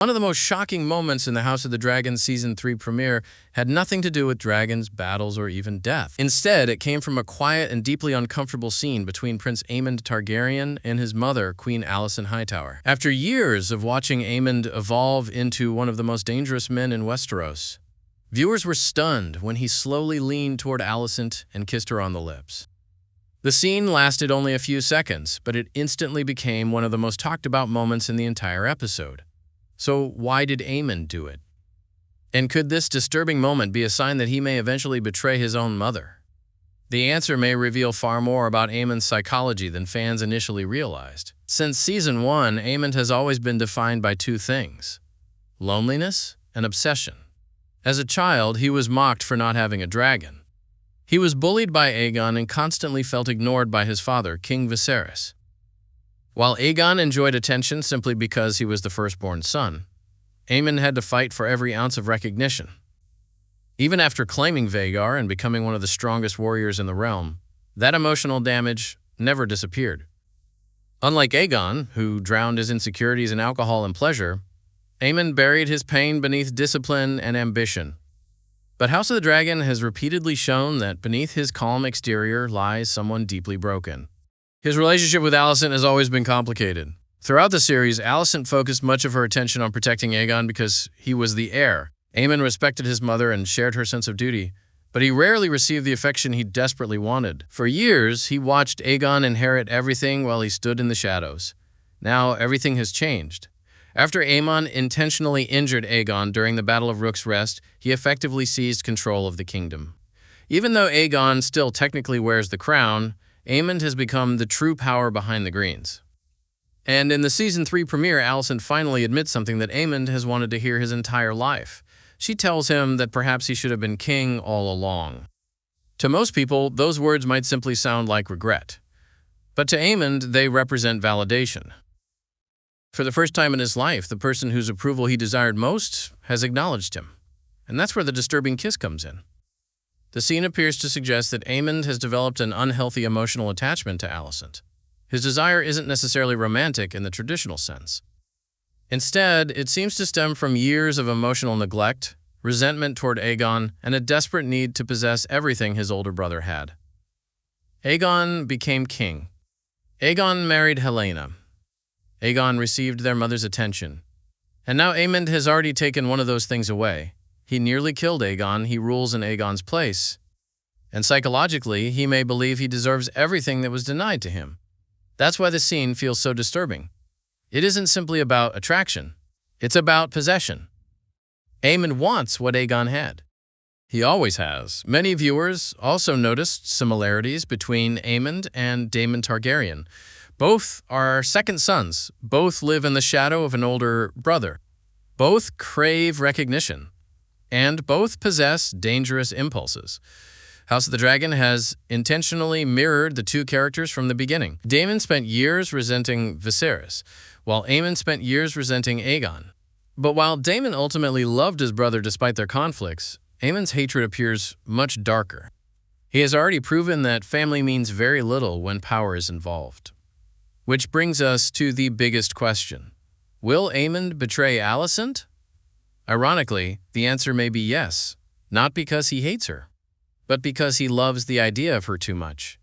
One of the most shocking moments in the House of the Dragon Season 3 premiere had nothing to do with dragons, battles, or even death. Instead, it came from a quiet and deeply uncomfortable scene between Prince Aemond Targaryen and his mother, Queen Alicent Hightower. After years of watching Aemond evolve into one of the most dangerous men in Westeros, viewers were stunned when he slowly leaned toward Alicent and kissed her on the lips. The scene lasted only a few seconds, but it instantly became one of the most talked about moments in the entire episode. So why did Aemond do it? And could this disturbing moment be a sign that he may eventually betray his own mother? The answer may reveal far more about Aemond's psychology than fans initially realized. Since Season 1, Aemond has always been defined by two things: loneliness and obsession. As a child, he was mocked for not having a dragon. He was bullied by Aegon and constantly felt ignored by his father, King Viserys. While Aegon enjoyed attention simply because he was the firstborn son, Aemond had to fight for every ounce of recognition. Even after claiming Vhagar and becoming one of the strongest warriors in the realm, that emotional damage never disappeared. Unlike Aegon, who drowned his insecurities in alcohol and pleasure, Aemond buried his pain beneath discipline and ambition. But House of the Dragon has repeatedly shown that beneath his calm exterior lies someone deeply broken. His relationship with Alicent has always been complicated. Throughout the series, Alicent focused much of her attention on protecting Aegon because he was the heir. Aemond respected his mother and shared her sense of duty, but he rarely received the affection he desperately wanted. For years, he watched Aegon inherit everything while he stood in the shadows. Now, everything has changed. After Aemond intentionally injured Aegon during the Battle of Rook's Rest, he effectively seized control of the kingdom. Even though Aegon still technically wears the crown, Aemond has become the true power behind the Greens. And in the Season 3 premiere, Alicent finally admits something that Aemond has wanted to hear his entire life. She tells him that perhaps he should have been king all along. To most people, those words might simply sound like regret. But to Aemond, they represent validation. For the first time in his life, the person whose approval he desired most has acknowledged him. And that's where the disturbing kiss comes in. The scene appears to suggest that Aemond has developed an unhealthy emotional attachment to Alicent. His desire isn't necessarily romantic in the traditional sense. Instead, it seems to stem from years of emotional neglect, resentment toward Aegon, and a desperate need to possess everything his older brother had. Aegon became king. Aegon married Helaena. Aegon received their mother's attention. And now Aemond has already taken one of those things away. He nearly killed Aegon, he rules in Aegon's place. And psychologically, he may believe he deserves everything that was denied to him. That's why the scene feels so disturbing. It isn't simply about attraction. It's about possession. Aemond wants what Aegon had. He always has. Many viewers also noticed similarities between Aemond and Daemon Targaryen. Both are second sons. Both live in the shadow of an older brother. Both crave recognition. And both possess dangerous impulses. House of the Dragon has intentionally mirrored the two characters from the beginning. Daemon spent years resenting Viserys, while Aemond spent years resenting Aegon. But while Daemon ultimately loved his brother despite their conflicts, Aemond's hatred appears much darker. He has already proven that family means very little when power is involved. Which brings us to the biggest question. Will Aemond betray Alicent? Ironically, the answer may be yes, not because he hates her, but because he loves the idea of her too much.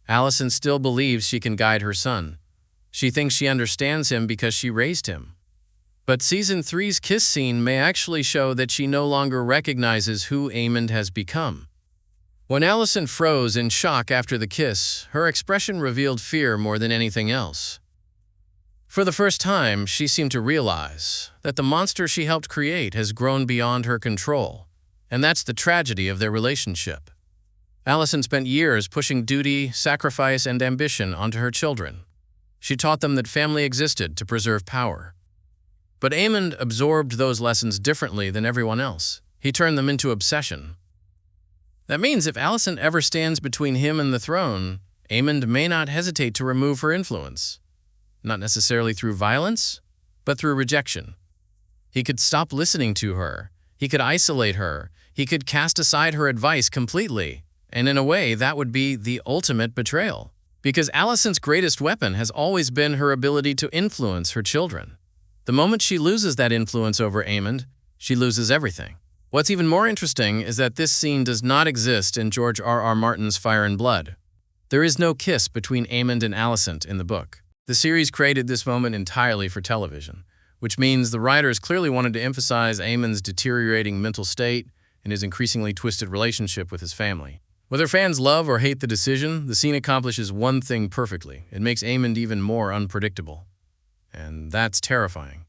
Alicent still believes she can guide her son. She thinks she understands him because she raised him. But Season 3's kiss scene may actually show that she no longer recognizes who Aemond has become. When Alicent froze in shock after the kiss, her expression revealed fear more than anything else. For the first time, she seemed to realize that the monster she helped create has grown beyond her control, and that's the tragedy of their relationship. Alicent spent years pushing duty, sacrifice, and ambition onto her children. She taught them that family existed to preserve power. But Aemond absorbed those lessons differently than everyone else. He turned them into obsession. That means if Alicent ever stands between him and the throne, Aemond may not hesitate to remove her influence. Not necessarily through violence, but through rejection. He could stop listening to her. He could isolate her. He could cast aside her advice completely. And in a way, that would be the ultimate betrayal. Because Alicent's greatest weapon has always been her ability to influence her children. The moment she loses that influence over Aemond, she loses everything. What's even more interesting is that this scene does not exist in George R.R. Martin's Fire and Blood. There is no kiss between Aemond and Alicent in the book. The series created this moment entirely for television, which means the writers clearly wanted to emphasize Aemond's deteriorating mental state and his increasingly twisted relationship with his family. Whether fans love or hate the decision, the scene accomplishes one thing perfectly. It makes Aemond even more unpredictable. And that's terrifying.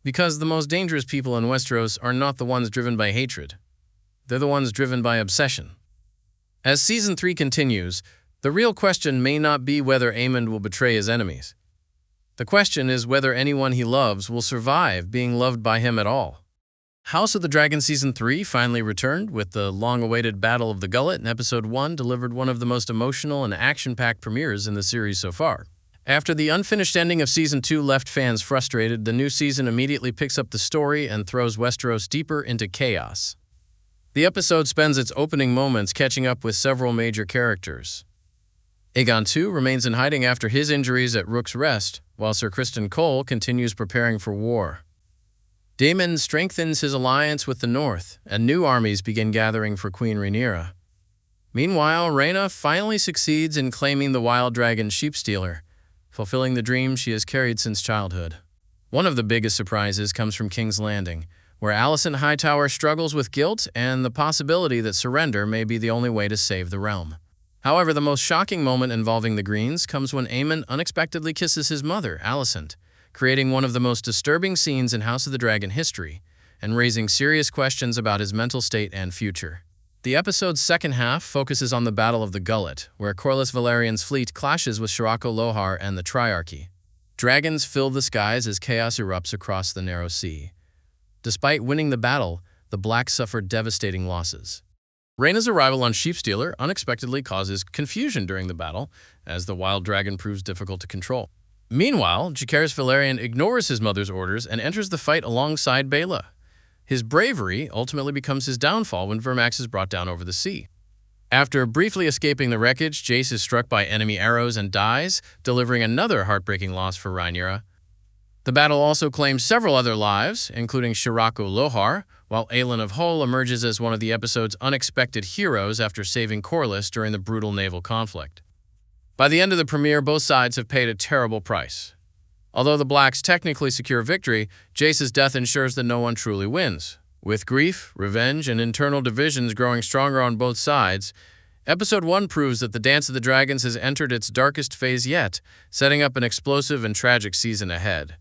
Because the most dangerous people in Westeros are not the ones driven by hatred. They're the ones driven by obsession. As Season 3 continues, the real question may not be whether Aemond will betray his enemies. The question is whether anyone he loves will survive being loved by him at all. House of the Dragon Season 3 finally returned with the long-awaited Battle of the Gullet, and Episode 1 delivered one of the most emotional and action-packed premieres in the series so far. After the unfinished ending of Season 2 left fans frustrated, the new season immediately picks up the story and throws Westeros deeper into chaos. The episode spends its opening moments catching up with several major characters. Aegon II remains in hiding after his injuries at Rook's Rest, while Sir Criston Cole continues preparing for war. Daemon strengthens his alliance with the North, and new armies begin gathering for Queen Rhaenyra. Meanwhile, Rhaena finally succeeds in claiming the Wild Dragon Sheepstealer, fulfilling the dream she has carried since childhood. One of the biggest surprises comes from King's Landing, where Alicent Hightower struggles with guilt and the possibility that surrender may be the only way to save the realm. However, the most shocking moment involving the Greens comes when Aemond unexpectedly kisses his mother, Alicent, creating one of the most disturbing scenes in House of the Dragon history and raising serious questions about his mental state and future. The episode's second half focuses on the Battle of the Gullet, where Corlys Valerian's fleet clashes with Shirako Lohar and the Triarchy. Dragons fill the skies as chaos erupts across the narrow sea. Despite winning the battle, the Blacks suffered devastating losses. Rhaena's arrival on Sheepstealer unexpectedly causes confusion during the battle, as the Wild Dragon proves difficult to control. Meanwhile, Jacaerys Valerian ignores his mother's orders and enters the fight alongside Baela. His bravery ultimately becomes his downfall when Vermax is brought down over the sea. After briefly escaping the wreckage, Jace is struck by enemy arrows and dies, delivering another heartbreaking loss for Rhaenyra. The battle also claims several other lives, including Shirako Lohar, while Aelin of Hull emerges as one of the episode's unexpected heroes after saving Corlys during the brutal naval conflict. By the end of the premiere, both sides have paid a terrible price. Although the Blacks technically secure victory, Jace's death ensures that no one truly wins. With grief, revenge, and internal divisions growing stronger on both sides, Episode 1 proves that the Dance of the Dragons has entered its darkest phase yet, setting up an explosive and tragic season ahead.